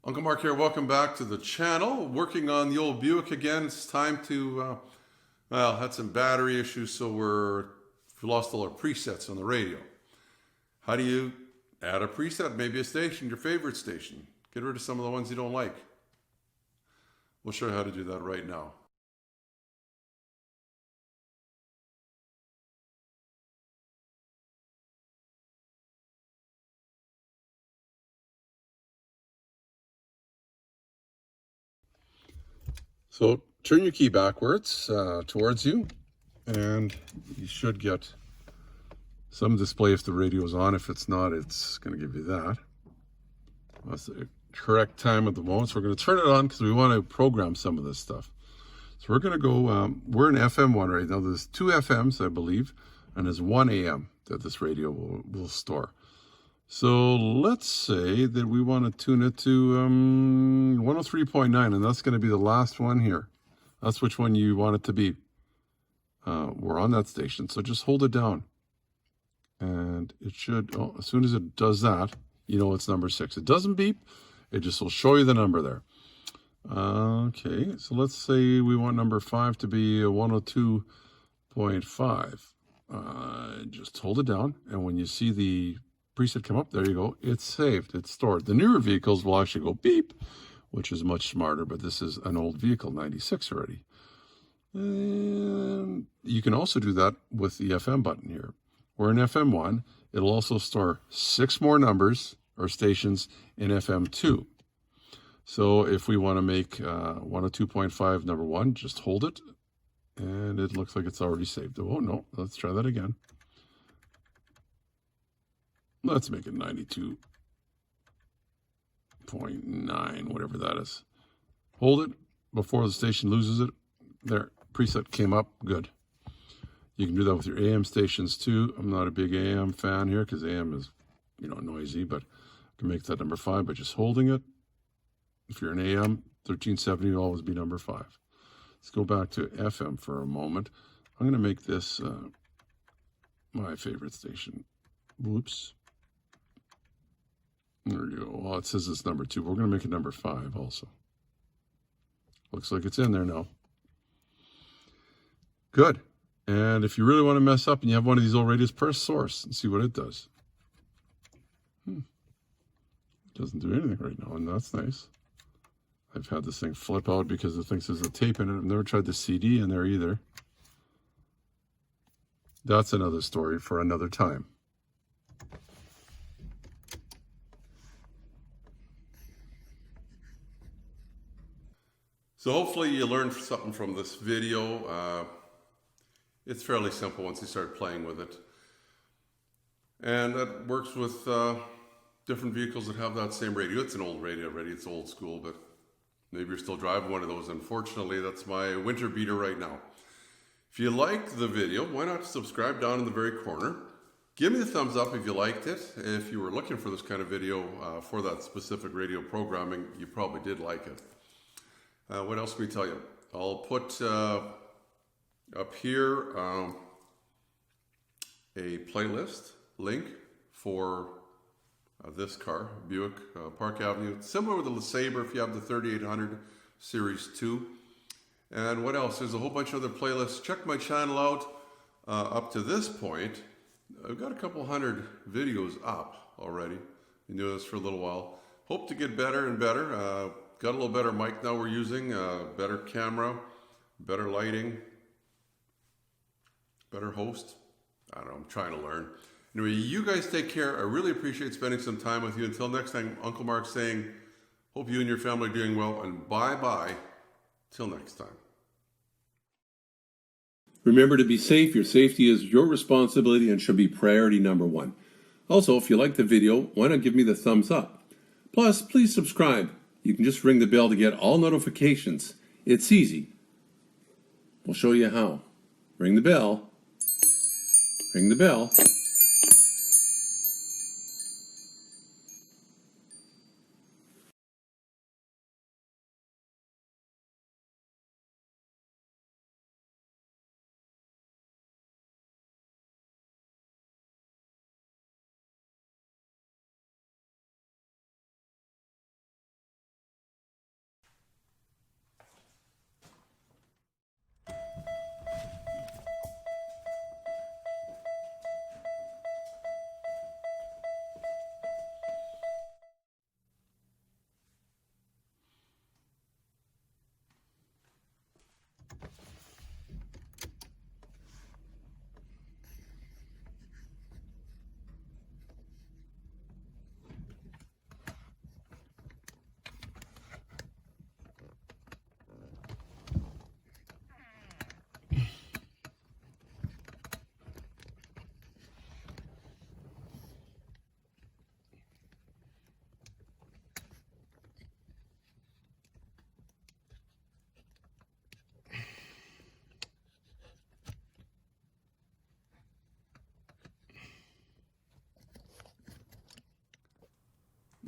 Uncle Mark here. Welcome back to the channel. Working on the old Buick again. It's time to, had some battery issues, so we lost all our presets on the radio. How do you add a preset? Maybe a station, your favorite station. Get rid of some of the ones you don't like. We'll show you how to do that right now. So turn your key backwards towards you, and you should get some display if the radio is on. If it's not, it's going to give you that. That's the correct time at the moment. So we're going to turn it on because we want to program some of this stuff. So we're going to go, we're in FM1 right now. There's 2 FMs, I believe, and there's 1 AM that this radio will store. So let's say that we want to tune it to 103.9, and that's going to be the last one here. That's which one you want it to be. We're on that station, so just hold it down. And it should, as soon as it does that, you know it's number 6. It doesn't beep, it just will show you the number there. Okay, so let's say we want number 5 to be 102.5. Just hold it down, and when you see the preset come up, there you go, it's saved, it's stored. The newer vehicles will actually go beep, which is much smarter, but this is an old vehicle, 96 already. And you can also do that with the FM button here. We're in FM1. It'll also store 6 more numbers or stations in FM2. So if we want to make 102.5 number 1, just hold it, and it looks like it's already saved. Oh no, let's try that again. Let's make it 92.9, whatever that is. Hold it before the station loses it. There, preset came up, good. You can do that with your AM stations too. I'm not a big AM fan here because AM is, noisy, but I can make that number 5 by just holding it. If you're an AM, 1370 will always be number 5. Let's go back to FM for a moment. I'm going to make this my favorite station. Whoops. There we go. Well, it says it's number 2. We're going to make it number 5 also. Looks like it's in there now. Good. And if you really want to mess up and you have one of these old radios, press source and see what it does. It doesn't do anything right now, and that's nice. I've had this thing flip out because it thinks there's a tape in it. I've never tried the CD in there either. That's another story for another time. So hopefully you learned something from this video. It's fairly simple once you start playing with it. And that works with different vehicles that have that same radio. It's an old radio already, it's old school, but maybe you're still driving one of those. Unfortunately, that's my winter beater right now. If you liked the video, why not subscribe down in the very corner? Give me a thumbs up if you liked it. If you were looking for this kind of video for that specific radio programming, you probably did like it. What else can we tell you? I'll put up here a playlist link for this car, Buick Park Avenue. It's similar with the LeSabre if you have the 3800 Series 2. And what else? There's a whole bunch of other playlists. Check my channel out up to this point. I've got a couple hundred videos up already. Been doing this for a little while. Hope to get better and better. Got a little better mic now we're using, better camera, better lighting, better host. I don't know, I'm trying to learn. Anyway, you guys take care. I really appreciate spending some time with you. Until next time, Uncle Mark saying, hope you and your family are doing well, and bye-bye. Till next time. Remember to be safe. Your safety is your responsibility and should be priority number 1. Also, if you like the video, why not give me the thumbs up? Plus, please subscribe. You can just ring the bell to get all notifications. It's easy. We'll show you how. Ring the bell. Ring the bell.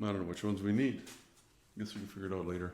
I don't know which ones we need. Guess we can figure it out later.